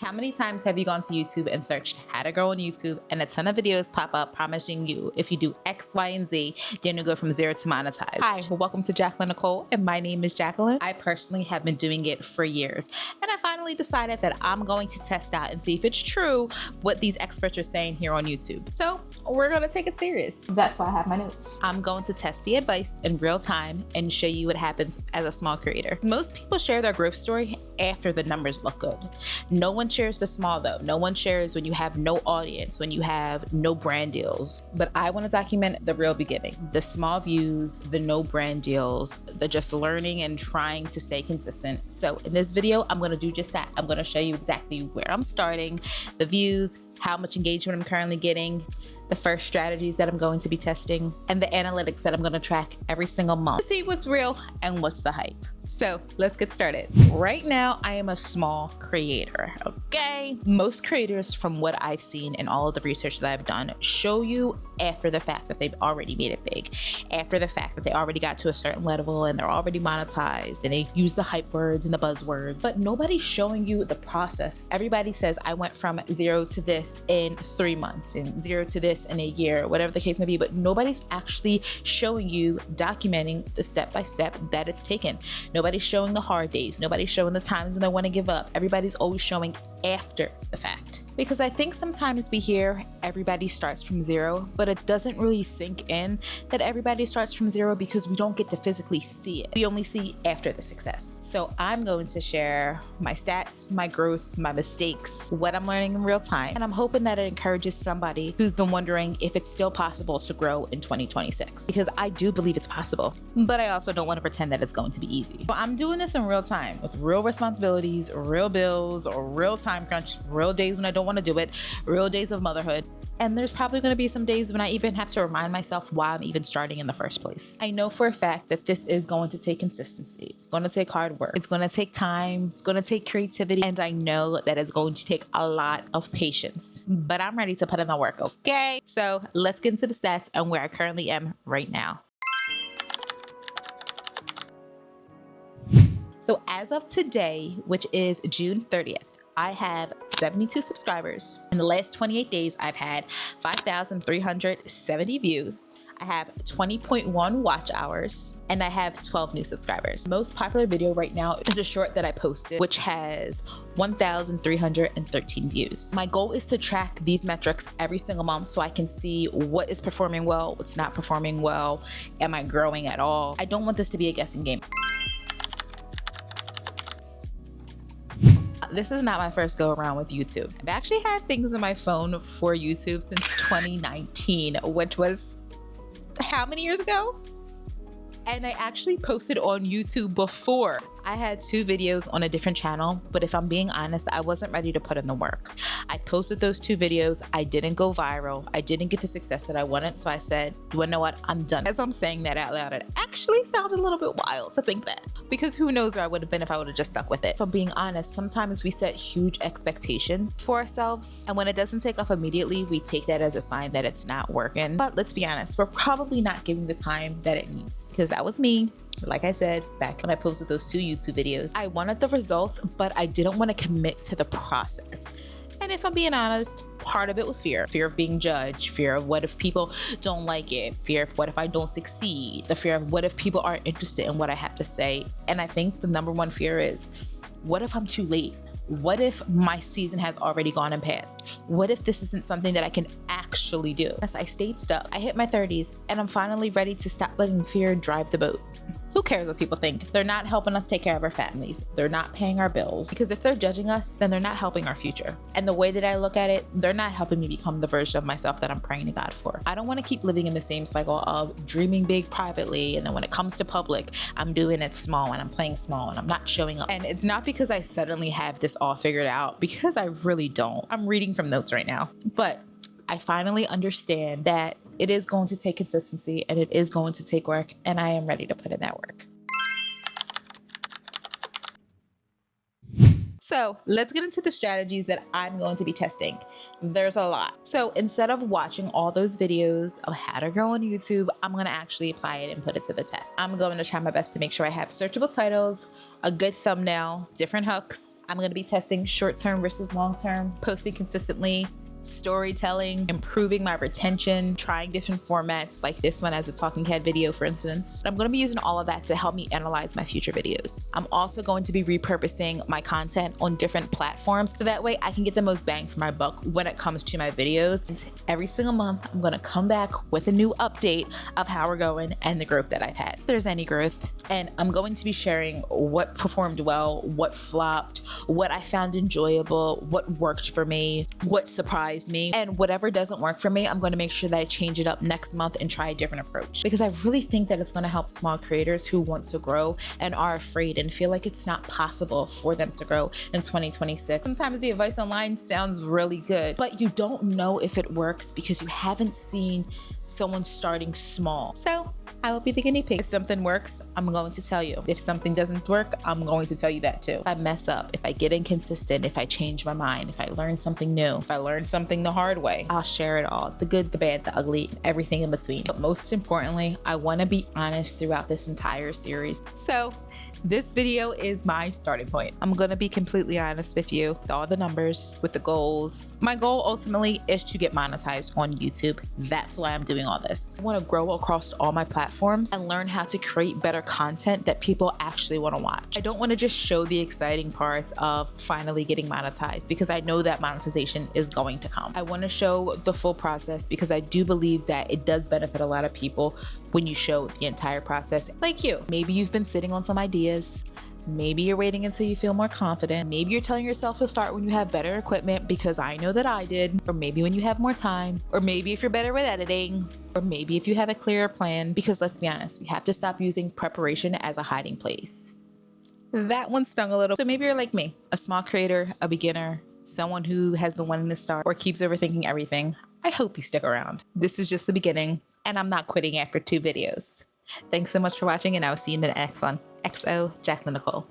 How many times have you gone to YouTube and searched how to grow on YouTube and a ton of videos pop up promising you if you do X, Y, and Z, then you go from zero to monetized? Hi, welcome to Jacqueline Nicole, and my name is Jacqueline. I personally have been doing it for years, and I finally decided that I'm going to test out and see if it's true what these experts are saying here on YouTube. So we're going to take it serious. That's why I have my notes. I'm going to test the advice in real time and show you what happens as a small creator. Most people share their growth story after the numbers look good. No one shares the small though. No one shares when you have no audience, when you have no brand deals. But I want to document the real beginning, the small views, the no brand deals, the just learning and trying to stay consistent. So in this video, I'm going to do just that. I'm going to show you exactly where I'm starting, the views, how much engagement I'm currently getting, the first strategies that I'm going to be testing, and the analytics that I'm going to track every single month to see what's real and what's the hype. So let's get started. Right now, I am a small creator, okay? Most creators, from what I've seen and all of the research that I've done, show you after the fact that they've already made it big, after the fact that they already got to a certain level and they're already monetized and they use the hype words and the buzzwords, but nobody's showing you the process. Everybody says, I went from zero to this in 3 months and zero to this in a year, whatever the case may be, but nobody's actually showing you, documenting the step-by-step that it's taken. Nobody's showing the hard days. Nobody's showing the times when they want to give up. Everybody's always showing after the fact. Because I think sometimes we hear everybody starts from zero, but it doesn't really sink in that everybody starts from zero because we don't get to physically see it. We only see after the success. So I'm going to share my stats, my growth, my mistakes, what I'm learning in real time. And I'm hoping that it encourages somebody who's been wondering if it's still possible to grow in 2026. Because I do believe it's possible, but I also don't want to pretend that it's going to be easy. So I'm doing this in real time with real responsibilities, real bills, or real time crunch, real days when I don't want to do it, real days of motherhood. And there's probably going to be some days when I even have to remind myself why I'm even starting in the first place. I know for a fact that this is going to take consistency. It's going to take hard work. It's going to take time. It's going to take creativity. And I know that it's going to take a lot of patience, but I'm ready to put in the work. Okay. So let's get into the stats and where I currently am right now. So as of today, which is June 30th, I have 72 subscribers. In the last 28 days, I've had 5,370 views. I have 20.1 watch hours, and I have 12 new subscribers. The most popular video right now is a short that I posted, which has 1,313 views. My goal is to track these metrics every single month so I can see what is performing well, what's not performing well, am I growing at all? I don't want this to be a guessing game. This is not my first go around with YouTube. I've actually had things in my phone for YouTube since 2019, which was how many years ago? And I actually posted on YouTube before. I had 2 videos on a different channel, but if I'm being honest, I wasn't ready to put in the work. I posted those 2 videos. I didn't go viral. I didn't get the success that I wanted. So I said, you know what? I'm done. As I'm saying that out loud, it actually sounds a little bit wild to think that, because who knows where I would have been if I would have just stuck with it. If I'm being honest, sometimes we set huge expectations for ourselves, and when it doesn't take off immediately, we take that as a sign that it's not working. But let's be honest, we're probably not giving the time that it needs, because that was me. Like I said, back when I posted those 2 YouTube videos, I wanted the results, but I didn't want to commit to the process. And if I'm being honest, part of it was fear of being judged, fear of what if people don't like it, fear of what if I don't succeed, the fear of what if people aren't interested in what I have to say. And I think the number one fear is, what if I'm too late? What if my season has already gone and passed? What if this isn't something that I can actually do? Yes, I stayed stuck. I hit my 30s and I'm finally ready to stop letting fear drive the boat. Who cares what people think? They're not helping us take care of our families. They're not paying our bills. Because if they're judging us, then they're not helping our future. And the way that I look at it, they're not helping me become the version of myself that I'm praying to God for. I don't want to keep living in the same cycle of dreaming big privately, and then when it comes to public, I'm doing it small and I'm playing small and I'm not showing up. And it's not because I suddenly have this all figured out, because I really don't. I'm reading from notes right now. But I finally understand that it is going to take consistency and it is going to take work, and I am ready to put in that work. So let's get into the strategies that I'm going to be testing. There's a lot. So instead of watching all those videos of how to grow on YouTube, I'm going to actually apply it and put it to the test. I'm going to try my best to make sure I have searchable titles, a good thumbnail, different hooks. I'm going to be testing short-term versus long-term, posting consistently, storytelling, improving my retention, trying different formats like this one as a talking head video, for instance. I'm going to be using all of that to help me analyze my future videos. I'm also going to be repurposing my content on different platforms so that way I can get the most bang for my buck when it comes to my videos. And every single month, I'm going to come back with a new update of how we're going and the growth that I've had, if there's any growth. And I'm going to be sharing what performed well, what flopped, what I found enjoyable, what worked for me, what surprised me, and whatever doesn't work for me, I'm going to make sure that I change it up next month and try a different approach, because I really think that it's going to help small creators who want to grow and are afraid and feel like it's not possible for them to grow in 2026. Sometimes the advice online sounds really good, but you don't know if it works because you haven't seen someone starting small. So I will be the guinea pig. If something works, I'm going to tell you. If something doesn't work, I'm going to tell you that too. If I mess up, if I get inconsistent, if I change my mind, if I learn something new, if I learn something the hard way, I'll share it all. The good, the bad, the ugly, everything in between. But most importantly, I want to be honest throughout this entire series. So this video is my starting point. I'm going to be completely honest with you, with all the numbers, with the goals. My goal ultimately is to get monetized on YouTube. That's why I'm doing all this. I want to grow across all my platforms and learn how to create better content that people actually want to watch. I don't want to just show the exciting parts of finally getting monetized, because I know that monetization is going to come. I want to show the full process because I do believe that it does benefit a lot of people when you show the entire process. Like you, maybe you've been sitting on some ideas. Maybe you're waiting until you feel more confident. Maybe you're telling yourself to start when you have better equipment, because I know that I did. Or maybe when you have more time. Or maybe if you're better with editing. Or maybe if you have a clearer plan. Because let's be honest, we have to stop using preparation as a hiding place. That one stung a little. So maybe you're like me, a small creator, a beginner, someone who has been wanting to start or keeps overthinking everything. I hope you stick around. This is just the beginning, and I'm not quitting after 2 videos. Thanks so much for watching, and I will see you in the next one. XO, Jacqueline Nicole.